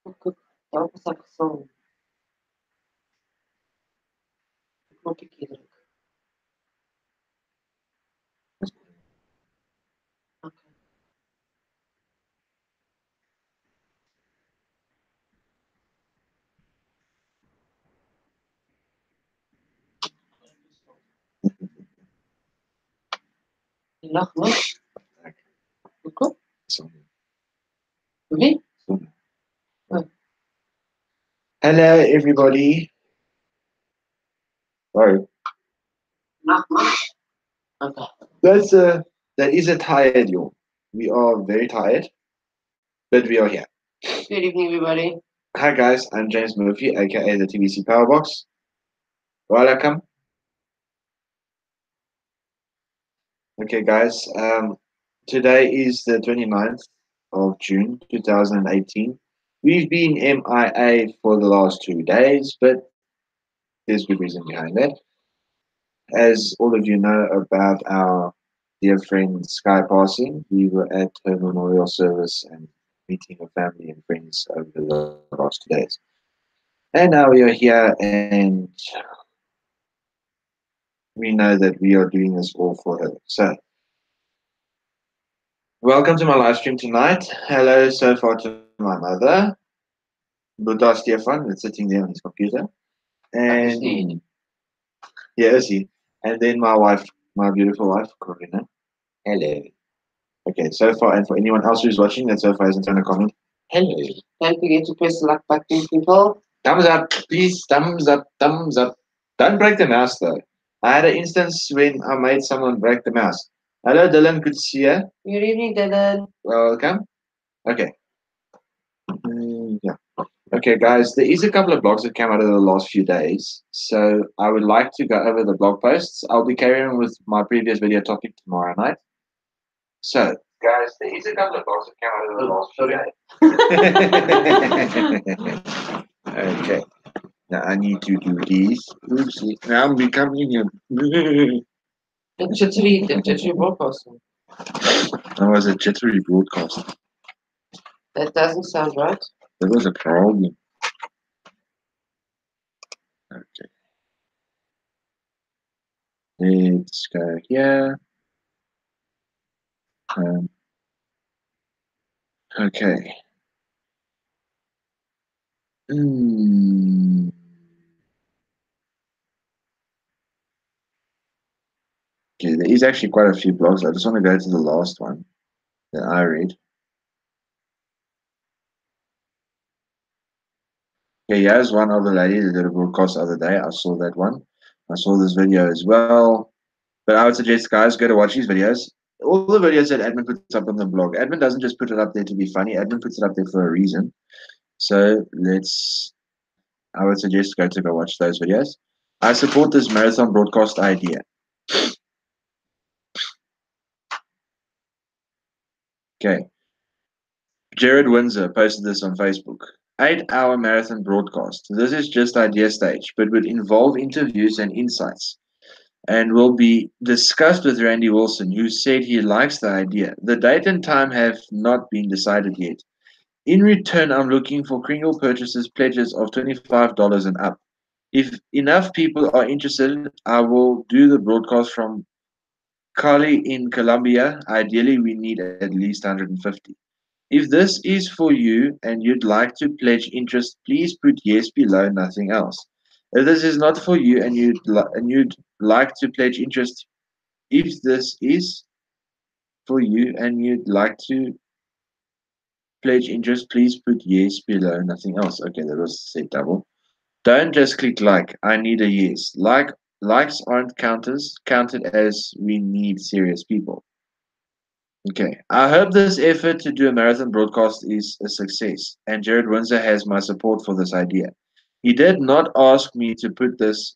Dalk is ek gesal. Knopjie druk. Okay. Die lag nog. Hoekom? Wie? Hello, everybody. Sorry. Nag. Okay. That is a tired yawn. We are very tired, but we are here. Good evening, everybody. Hi guys, I'm James Murphy, aka the TVC Powerbox. Welcome. Okay, guys. Today is the 29th of June, 2018. We've been MIA for the last 2 days, but there's good reason behind that. As all of you know about our dear friend Sky passing, we were at her memorial service and meeting her family and friends over the last 2 days. And now we are here and we know that we are doing this all for her. So, welcome to my live stream tonight. Hello so far to my mother, Buddha Stefan, that's sitting there on his computer. And yeah, see. And then my wife, my beautiful wife, Corina. Hello. Okay, so far, and for anyone else who's watching that so far hasn't done a comment, hello. Don't forget to press the like button, people. Thumbs up, please. Thumbs up, thumbs up. Don't break the mouse, though. I had an instance when I made someone break the mouse. Hello, Dylan. Good to see you. Good evening, Dylan. Welcome. Okay. Yeah. Okay, guys, there is a couple of blogs that came out of the last few days. So I would like to go over the blog posts. I'll be carrying on with my previous video topic tomorrow night. So, guys, there is a couple of blogs that came out of the last few days. Okay. Now I need to do this. Oopsie. Now I'm becoming a. The jittery broadcasting. That was a jittery broadcast. That doesn't sound right. There was a problem. Okay. Let's go here. Okay. Okay, there is actually quite a few blogs. I just want to go to the last one that I read. Okay, here's one of the lady that did a broadcast the other day. I saw that one. I saw this video as well. But I would suggest, guys, go to watch these videos. All the videos that admin puts up on the blog, admin doesn't just put it up there to be funny. Admin puts it up there for a reason. So I would suggest go watch those videos. I support this marathon broadcast idea. Okay. Jared Windsor posted this on Facebook. 8-hour marathon broadcast. This is just idea stage, but would involve interviews and insights, and will be discussed with Randy Wilson, who said he likes the idea. The date and time have not been decided yet. In return, I'm looking for Kringle purchases pledges of $25 and up. If enough people are interested, I will do the broadcast from Cali in Colombia. Ideally, we need at least 150. If this is for you and you'd like to pledge interest, please put yes below, nothing else. If this is not for you and you'd like to pledge interest, if this is for you and you'd like to pledge interest, please put yes below, nothing else. Okay, that was said double. Don't just click like. I need a yes. Likes aren't counted as we need serious people. Okay. I hope this effort to do a marathon broadcast is a success, and Jared Windsor has my support for this idea. He did not ask me to put this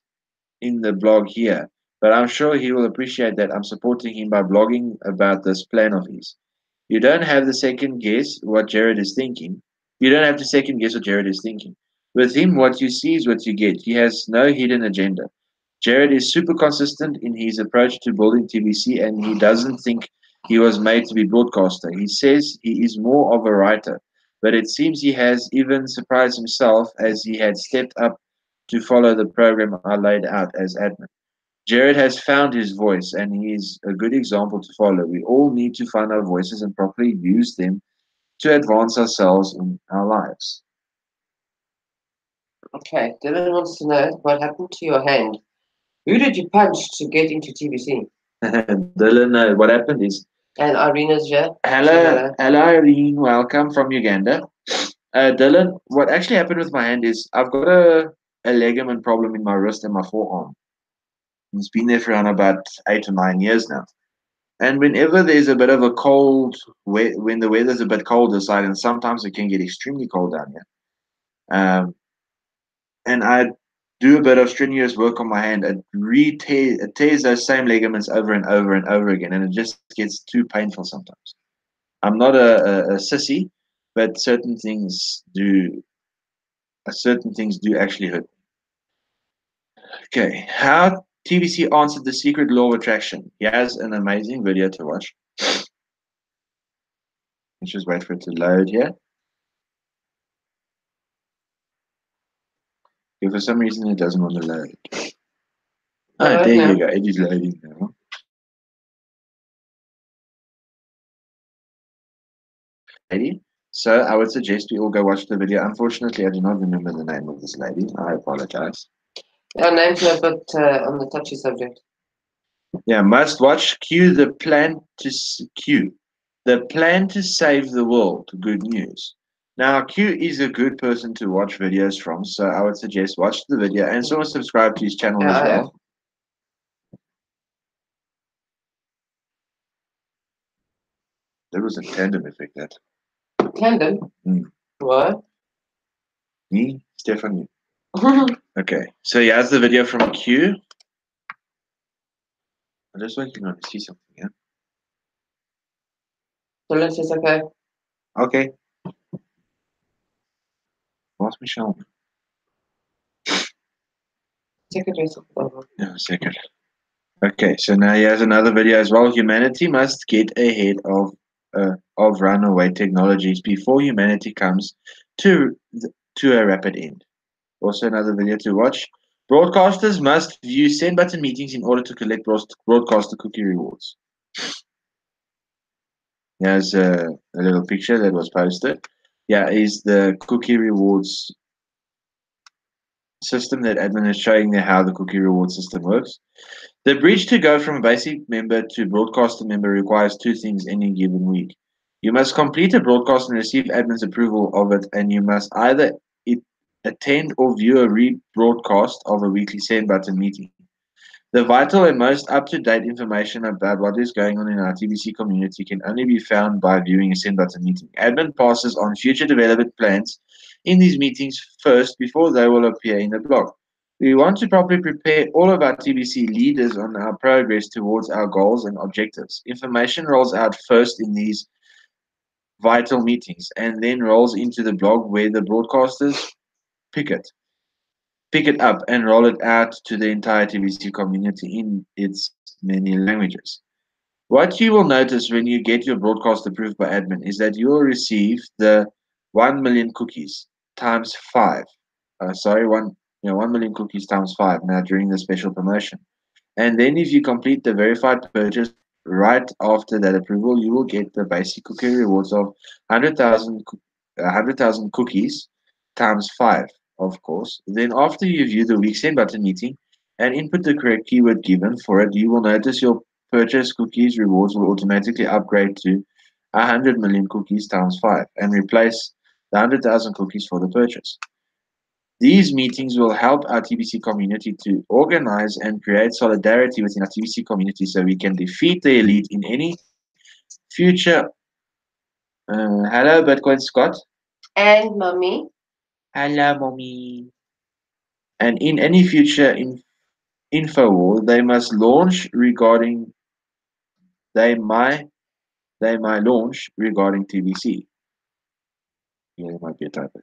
in the blog here, but I'm sure he will appreciate that I'm supporting him by blogging about this plan of his. You don't have to second guess what Jared is thinking. You don't have to second guess what Jared is thinking. With him, what you see is what you get. He has no hidden agenda. Jared is super consistent in his approach to building TBC, and he doesn't think he was made to be broadcaster. He says he is more of a writer, but it seems he has even surprised himself as he had stepped up to follow the program I laid out as admin. Jared has found his voice, and he is a good example to follow. We all need to find our voices and properly use them to advance ourselves in our lives. Okay, Dylan wants to know what happened to your hand. Who did you punch to get into TBC? Dylan, what happened is, And Irina's here. hello, Irene, welcome from Uganda. Dylan, what actually happened with my hand is I've got a ligament problem in my wrist and my forearm. It's been there for around about 8 or 9 years now. And whenever there's a bit of a cold, when the weather's a bit cold aside, and sometimes it can get extremely cold down here, and I do a bit of strenuous work on my hand, it tears those same ligaments over and over and over again, and it just gets too painful sometimes. I'm not a sissy, but certain things do actually hurt. Okay, how TVC answered the secret law of attraction. He has an amazing video to watch. Let's just wait for it to load here. If for some reason it doesn't want to load. Oh, there you go. It is loading now. Lady. So I would suggest we all go watch the video. Unfortunately, I do not remember the name of this lady. I apologize. Our names are a bit on the touchy subject. Yeah, must watch. Q. The plan to save the world. Good news. Now, Q is a good person to watch videos from, so I would suggest watch the video and sort of subscribe to his channel as well. There was a tandem effect that. Tandem? What? Me, Stephanie. Okay, so he has the video from Q. I'm just waiting on to see something, yeah? So let's just okay. Okay. What's Michelle? Second race. No, second. Okay, so now he has another video as well. Humanity must get ahead of runaway technologies before humanity comes to a rapid end. Also another video to watch. Broadcasters must view send button meetings in order to collect broadcaster cookie rewards. Here's a little picture that was posted. Yeah, is the cookie rewards system that admin is showing there how the cookie reward system works. The bridge to go from a basic member to broadcaster member requires two things any given week. You must complete a broadcast and receive admin's approval of it, and you must either attend or view a rebroadcast of a weekly send button meeting. The vital and most up-to-date information about what is going on in our TBC community can only be found by viewing a send button meeting. Admin passes on future development plans in these meetings first before they will appear in the blog. We want to properly prepare all of our TBC leaders on our progress towards our goals and objectives. Information rolls out first in these vital meetings and then rolls into the blog where the broadcasters pick it up and roll it out to the entire TVC community in its many languages. What you will notice when you get your broadcast approved by admin is that you will receive the 1 million cookies times 5. 1 million cookies times 5 now during the special promotion. And then if you complete the verified purchase right after that approval, you will get the basic cookie rewards of 100,000 cookies times 5, of course. Then after you view the week send button meeting and input the correct keyword given for it, you will notice your purchase cookies rewards will automatically upgrade to 100 million cookies times 5 and replace the 100,000 cookies for the purchase. These meetings will help our TBC community to organize and create solidarity within our TBC community so we can defeat the elite in any future. Hello, Bitcoin Scott. And mommy. Hello, mommy. And in any future info war, they might launch regarding TBC. Yeah, there might be a typo.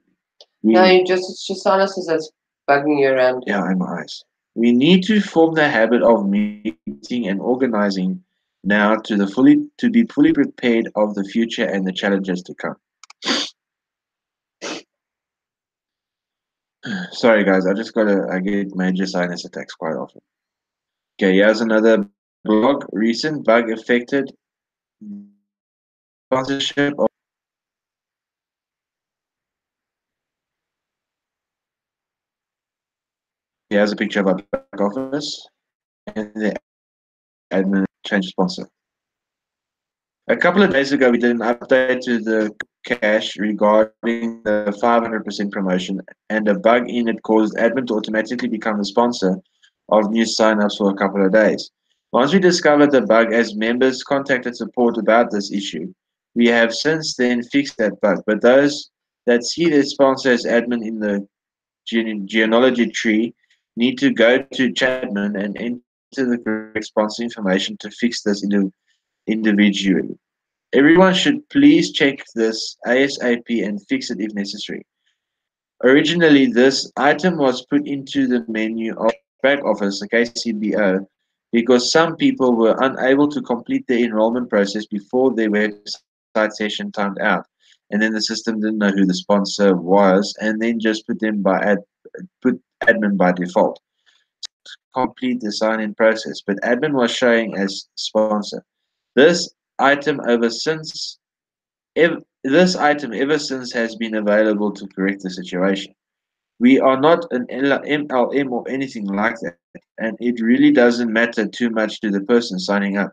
No, it's just honestly that's bugging you around. Yeah, in my eyes. We need to form the habit of meeting and organizing now to be fully prepared of the future and the challenges to come. Sorry, guys. I get major sinus attacks quite often. Okay, here's another blog. Recent bug affected sponsorship of. Here's a picture of our back office and the admin change sponsor. A couple of days ago, we did an update to the cache regarding the 500% promotion, and a bug in it caused admin to automatically become the sponsor of new signups for a couple of days. Once we discovered the bug, as members contacted support about this issue, we have since then fixed that bug. But those that see their sponsor as admin in the genealogy tree need to go to Chapman and enter the correct sponsor information to fix this individually. Everyone should please check this ASAP and fix it if necessary. Originally, this item was put into the menu of back office, the KCBO, because some people were unable to complete the enrollment process before their website session timed out, and then the system didn't know who the sponsor was, and then just put admin by default. Complete the sign-in process, but admin was showing as sponsor. This item ever since this item ever since has been available to correct the situation. We are not an MLM or anything like that, and it really doesn't matter too much to the person signing up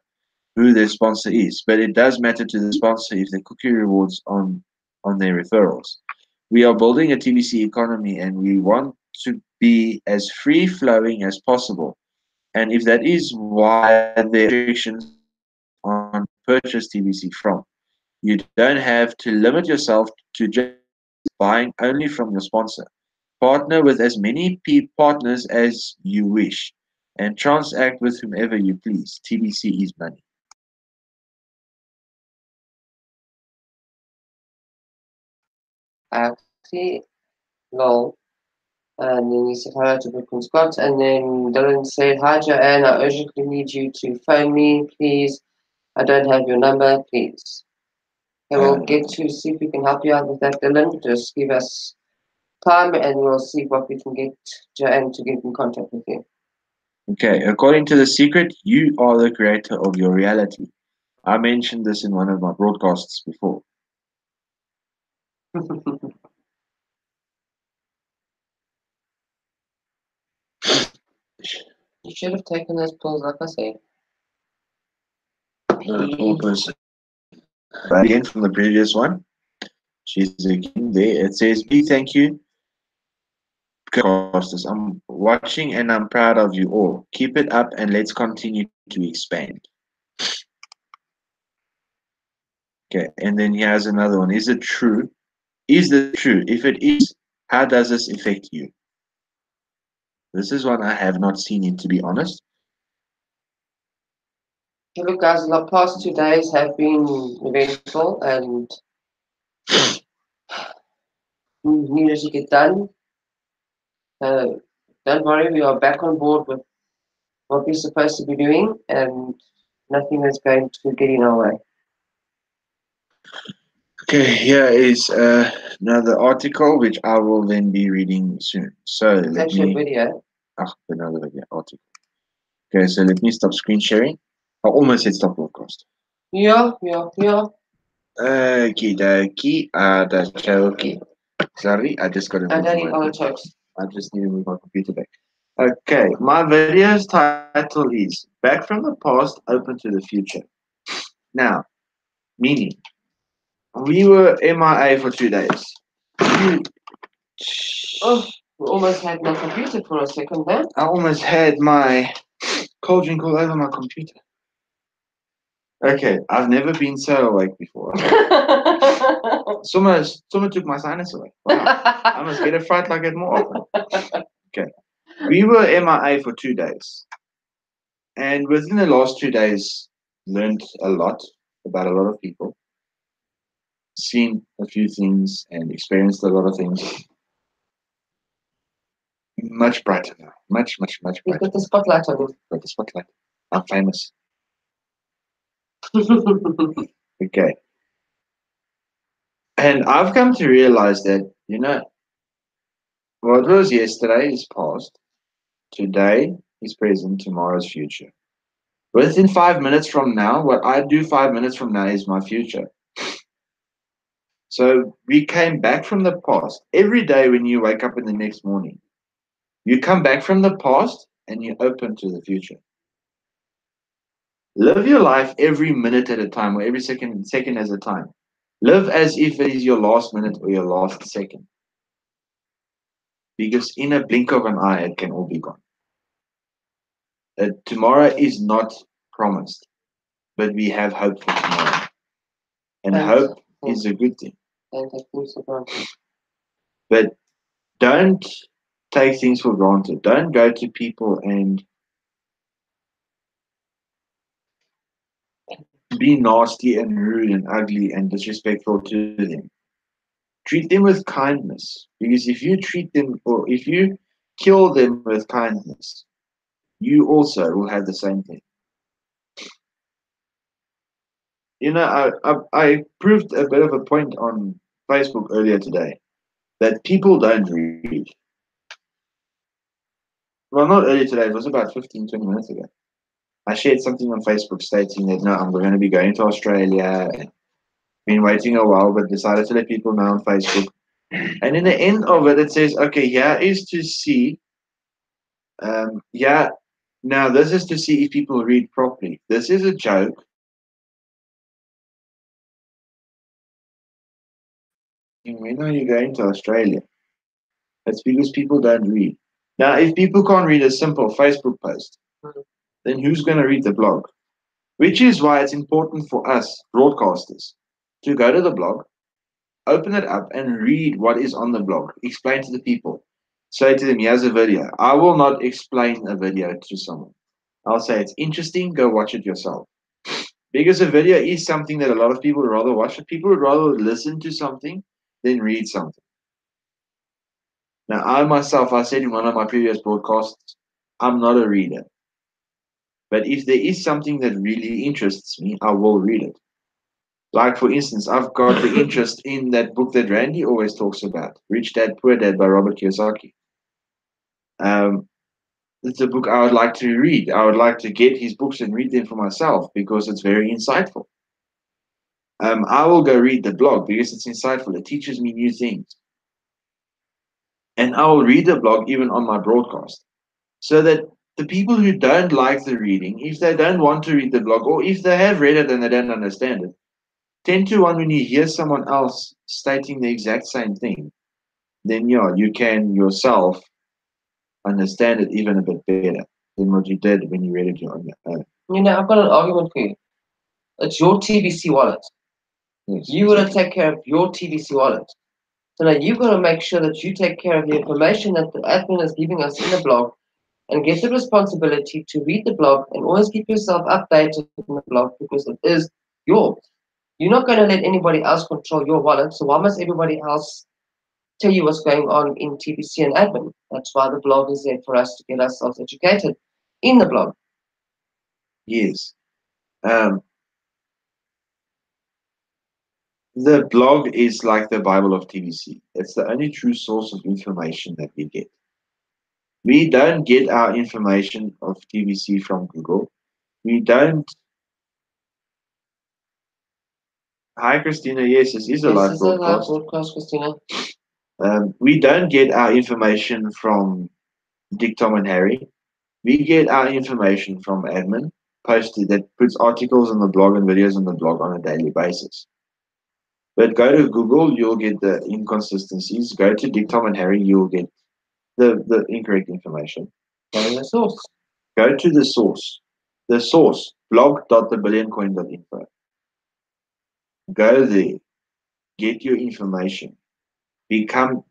who their sponsor is, but it does matter to the sponsor if the cookie rewards on their referrals. We are building a TVC economy and we want to be as free flowing as possible. And if that is why there are restrictions on purchase TVC from, you don't have to limit yourself to just buying only from your sponsor. Partner with as many partners as you wish and transact with whomever you please. TBC is money. Actually, lol. And then he said hello to Brooklyn Scott. And then Dylan said, hi, Joanne. I urgently need you to phone me, please. I don't have your number, please. Okay, we'll get to see if we can help you out with that, Dylan. Just give us time and we'll see what we can get Joanne to get in contact with you. Okay, according to The Secret, you are the creator of your reality. I mentioned this in one of my broadcasts before. You should have taken those pills, like I said. Again from the previous one. She's again there. It says, big thank you, podcasters. I'm watching and I'm proud of you all. Keep it up and let's continue to expand. Okay, and then here's another one. Is it true? Is this true? If it is, how does this affect you? This is one I have not seen it, to be honest. Look, guys, the past 2 days have been eventful and needed to get done. Don't worry, we are back on board with what we're supposed to be doing, and nothing is going to get in our way. Okay, here is another article which I will then be reading soon. So It's actually a video. Another video article. Okay, so let me stop screen sharing. I almost said stop broadcast. Yeah. Okie dokie. That's okay. Sorry, I just got to I don't move eat my. artichokes. I just need to move my computer back. Okay, my video's title is Back from the Past, Open to the Future. Now, meaning, we were MIA for 2 days. Oh, we almost had my computer for a second there. I almost had my cold drink all over my computer. Okay, I've never been so awake before. Someone took my sinus away. Wow. I must get a fright like that more often. Okay. We were MIA for 2 days. And within the last 2 days, learned a lot about a lot of people, seen a few things, and experienced a lot of things. Much brighter now. Much You brighter. got the spotlight on Got the spotlight. I'm famous. you. Okay. And I've come to realize that, What was yesterday is past. Today is present. Tomorrow is future. Within 5 minutes from now, what I do 5 minutes from now is my future. So we came back from the past. Every day when you wake up in the next morning, you come back from the past and you open to the future. Live your life every minute at a time or every second as a time. Live as if it is your last minute or your last second. Because in a blink of an eye, it can all be gone. Tomorrow is not promised, but we have hope for tomorrow. And And hope is a good thing. and take things for granted. But don't take things for granted. Don't go to people and be nasty and rude and ugly and disrespectful to them. Treat them with kindness. Because if you treat them or if you kill them with kindness, you also will have the same thing. You know, I proved a bit of a point on Facebook earlier today that people don't read. Well, not earlier today, it was about 15, 20 minutes ago. I shared something on Facebook stating that no, I'm going to be going to Australia. And been waiting a while, but decided to let people know on Facebook. And in the end of it, it says, okay, here is to see, yeah, now this is to see if people read properly. This is a joke. When are you going to Australia? It's because people don't read. Now, if people can't read a simple Facebook post, then who's going to read the blog? Which is why it's important for us broadcasters to go to the blog, open it up, and read what is on the blog. Explain to the people. Say to them, here's a video. I will not explain a video to someone. I'll say it's interesting, go watch it yourself. Because a video is something that a lot of people would rather watch. People would rather listen to something than read something. Now, I myself, I said in one of my previous broadcasts, I'm not a reader. But if there is something that really interests me, I will read it. Like, for instance, I've got the interest in that book that Randy always talks about, Rich Dad, Poor Dad by Robert Kiyosaki. Um, it's a book I would like to read. I would like to get his books and read them for myself because it's very insightful. I will go read the blog because it's insightful. It teaches me new things. And I will read the blog even on my broadcast so that the people who don't like the reading, if they don't want to read the blog or if they have read it and they don't understand it, 10 to 1 when you hear someone else stating the exact same thing, then yeah, you can yourself understand it even a bit better than what you did when you read it on your own. You know, I've got an argument for you. It's your TBC wallet. Yes, You got to take care of your TBC wallet. So now you've got to make sure that you take care of the information that the admin is giving us in the blog and get the responsibility to read the blog and always keep yourself updated in the blog because it is yours. You're not going to let anybody else control your wallet, so why must everybody else tell you what's going on in TBC and admin? That's why the blog is there for us to get ourselves educated in the blog. Yes. Um, the blog is like the Bible of TVC. It's the only true source of information that we get. We don't get our information of TVC from Google. We don't. Hi, Christina. Yes, this is a This live is a live broadcast. broadcast, Christina. We don't get our information from Dick, Tom, and Harry. We get our information from admin posted that puts articles on the blog and videos on the blog on a daily basis. But go to Google, you'll get the inconsistencies. Go to Dick, Tom, and Harry, you'll get the incorrect information. Go to the source. Go to the source. The source, blog.thebillioncoin.info. Go there, get your information, become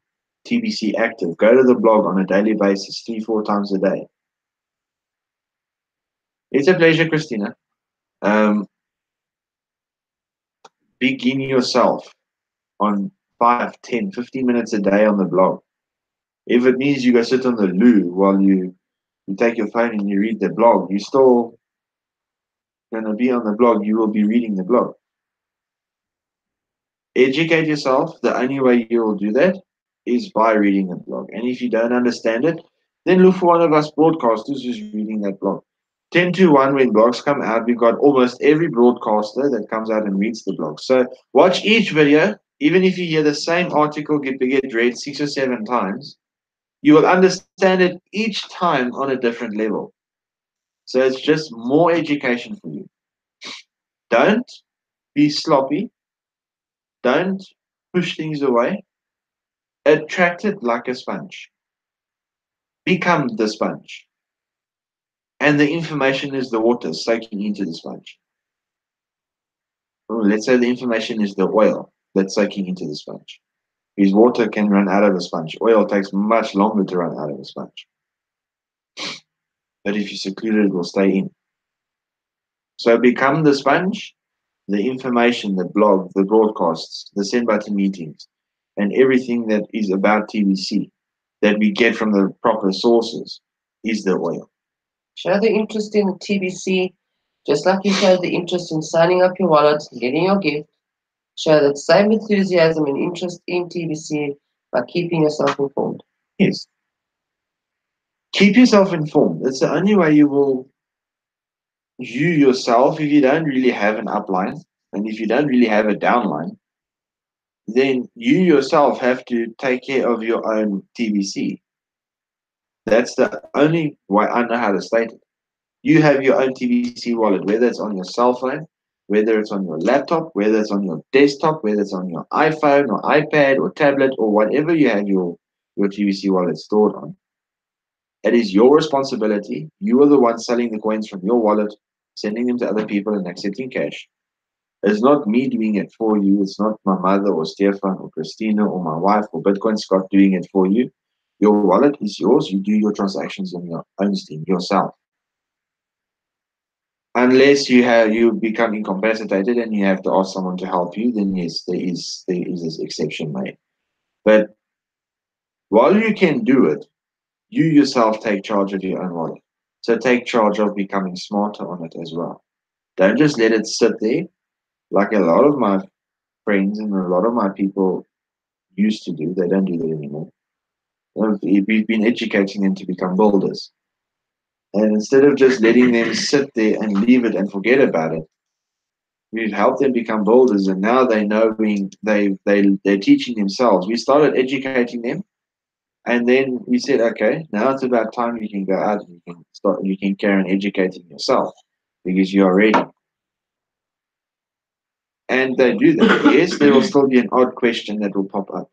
TBC active. Go to the blog on a daily basis, 3-4 times a day. It's a pleasure, Christina. Um, begin yourself on 5, 10, 15 minutes a day on the blog. If it means you go sit on the loo while you take your phone and you read the blog, you're still going to be on the blog. You will be reading the blog. Educate yourself. The only way you will do that is by reading the blog. And if you don't understand it, then look for one of us broadcasters who's reading that blog. 10 to 1 when blogs come out, we've got almost every broadcaster that comes out and reads the blog. So watch each video, even if you hear the same article get read 6 or 7 times, you will understand it each time on a different level. So it's just more education for you. Don't be sloppy. Don't push things away. Attract it like a sponge. Become the sponge. And the information is the water soaking into the sponge. Let's say the information is the oil that's soaking into the sponge. Because water can run out of a sponge. Oil takes much longer to run out of a sponge. But if you seclude it, it will stay in. So become the sponge, the information, the blog, the broadcasts, the send button meetings, and everything that is about TBC that we get from the proper sources is the oil. Show the interest in TBC, just like you showed the interest in signing up your wallet, getting your gift. Show that same enthusiasm and interest in TBC by keeping yourself informed. Yes. Keep yourself informed. That's the only way you yourself, if you don't really have an upline and if you don't really have a downline, then you yourself have to take care of your own TBC. That's the only way I know how to state it. You have your own TBC wallet, whether it's on your cell phone, whether it's on your laptop, whether it's on your desktop, whether it's on your iPhone or iPad or tablet or whatever you have your TBC wallet stored on. It is your responsibility. You are the one selling the coins from your wallet, sending them to other people and accepting cash. It's not me doing it for you. It's not my mother or Stefan or Christina or my wife or Bitcoin Scott doing it for you. Your wallet is yours. You do your transactions on your own steam yourself. Unless you become incapacitated and you have to ask someone to help you, then yes, there is this exception made. But while you can do it, you yourself take charge of your own wallet. So take charge of becoming smarter on it as well. Don't just let it sit there like a lot of my friends and a lot of my people used to do. They don't do that anymore. We've been educating them to become builders. And instead of just letting them sit there and leave it and forget about it, we've helped them become builders, and now they know they're teaching themselves. We started educating them, and then we said, okay, now it's about time you can go out and you can carry on educating yourself because you are ready. And they do that. Yes, there will still be an odd question that will pop up,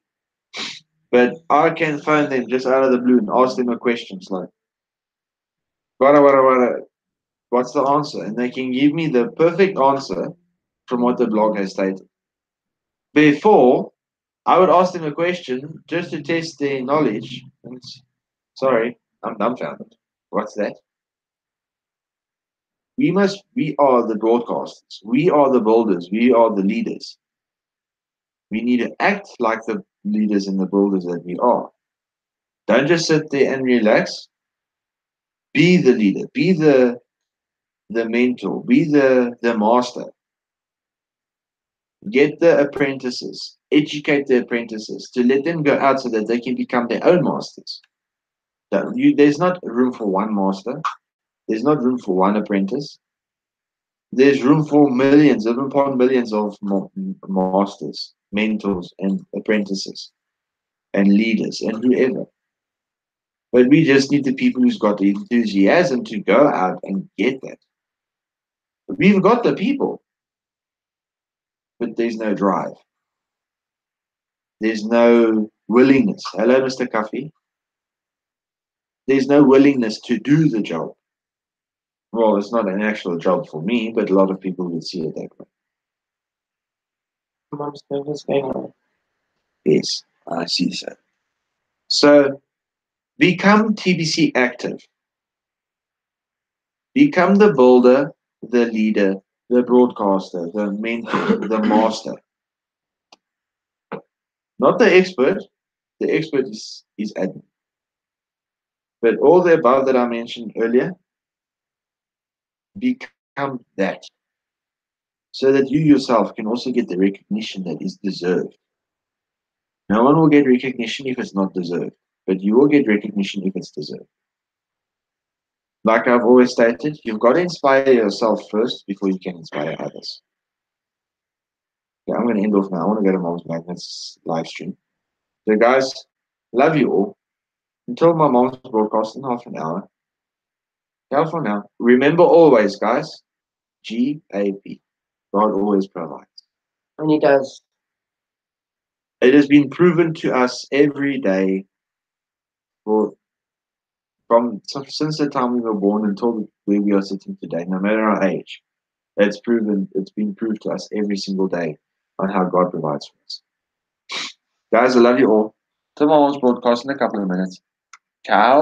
but I can phone them just out of the blue and ask them a question. It's like, what's the answer? And they can give me the perfect answer from what the blog has stated. Before, I would ask them a question just to test their knowledge. And sorry, I'm dumbfounded. What's that? We are the broadcasters. We are the builders. We are the leaders. We need to act like the leaders and the builders that we are. Don't just sit there and relax. Be the leader. Be the mentor. Be the master. Get the apprentices. Educate the apprentices to let them go out so that they can become their own masters. There's not room for one master. There's not room for one apprentice. There's room for millions, even upon millions of masters, mentors, and apprentices, and leaders, and whoever. But we just need the people who's got the enthusiasm to go out and get that. We've got the people, but there's no drive. There's no willingness. Hello, Mr. Coffee. There's no willingness to do the job. Well, it's not an actual job for me, but a lot of people would see it that way. Mom's nervous going on. Yes, I see so. So become TBC active. Become the builder, the leader, the broadcaster, the mentor, the master. Not the expert. The expert is admin. But all the above that I mentioned earlier, become that. So that you yourself can also get the recognition that is deserved. No one will get recognition if it's not deserved, but you will get recognition if it's deserved. Like I've always stated, you've got to inspire yourself first before you can inspire others. Okay, I'm going to end off now. I want to go to Mom's Magnets live stream. So, guys, love you all. Until my mom's broadcast in half an hour. Ciao for now. Remember always, guys, GAP. God always provides. And he does. It has been proven to us every day since the time we were born until where we are sitting today, no matter our age. It's been proved to us every single day on how God provides for us. Guys, I love you all. Till my mom's broadcast in a couple of minutes. Ciao.